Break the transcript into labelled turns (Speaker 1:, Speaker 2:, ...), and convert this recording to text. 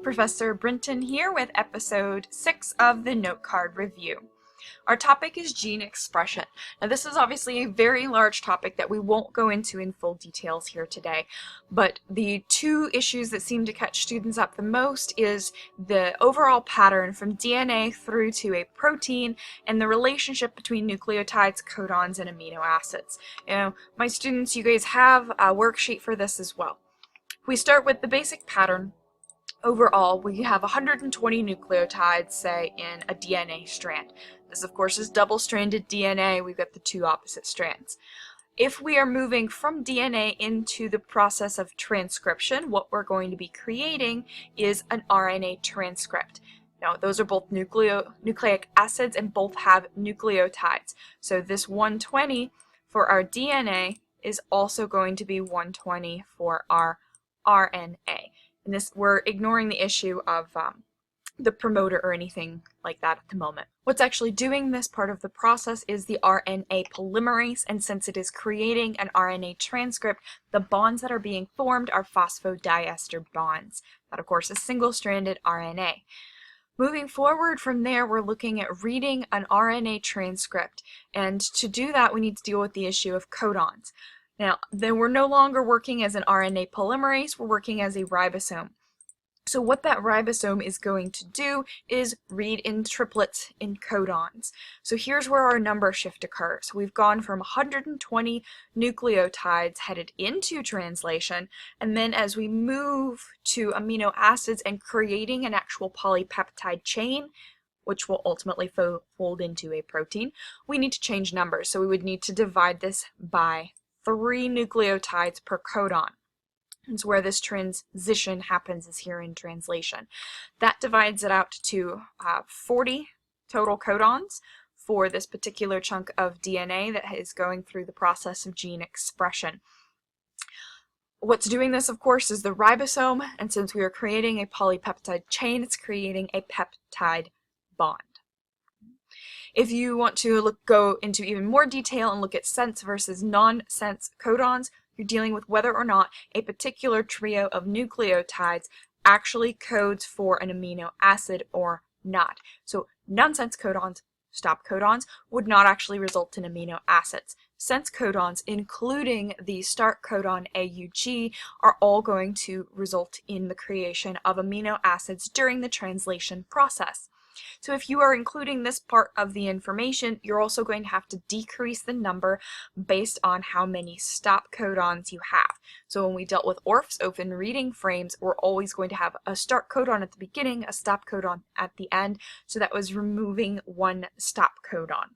Speaker 1: Professor Brinton here with episode 6 of the Note Card Review. Our topic is gene expression. Now this is obviously a very large topic that we won't go into in full details here today, but the two issues that seem to catch students up the most is the overall pattern from DNA through to a protein and the relationship between nucleotides, codons, and amino acids. My students, you guys have a worksheet for this as well. We start with the basic pattern. Overall, we have 120 nucleotides, say, in a DNA strand. This, of course, is double-stranded DNA. We've got the two opposite strands. If we are moving from DNA into the process of transcription, what we're going to be creating is an RNA transcript. Now, those are both nucleic acids and both have nucleotides. So this 120 for our DNA is also going to be 120 for our RNA. And this, we're ignoring the issue of the promoter or anything like that at the moment. What's actually doing this part of the process is the RNA polymerase, and since it is creating an RNA transcript, the bonds that are being formed are phosphodiester bonds. That, of course, is single-stranded RNA. Moving forward from there, we're looking at reading an RNA transcript, and to do that, we need to deal with the issue of codons. Now, then we're no longer working as an RNA polymerase, we're working as a ribosome. So what that ribosome is going to do is read in triplets in codons. So here's where our number shift occurs. We've gone from 120 nucleotides headed into translation, and then as we move to amino acids and creating an actual polypeptide chain, which will ultimately fold into a protein, we need to change numbers. So we would need to divide this by 3 nucleotides per codon. And so where this transition happens is here in translation. That divides it out to 40 total codons for this particular chunk of DNA that is going through the process of gene expression. What's doing this, of course, is the ribosome, and since we are creating a polypeptide chain, it's creating a peptide bond. If you want to go into even more detail and look at sense versus non-sense codons, you're dealing with whether or not a particular trio of nucleotides actually codes for an amino acid or not. So non-sense codons, stop codons, would not actually result in amino acids. Sense codons, including the start codon AUG, are all going to result in the creation of amino acids during the translation process. So if you are including this part of the information, you're also going to have to decrease the number based on how many stop codons you have. So when we dealt with ORFs, open reading frames, we're always going to have a start codon at the beginning, a stop codon at the end, so that was removing one stop codon.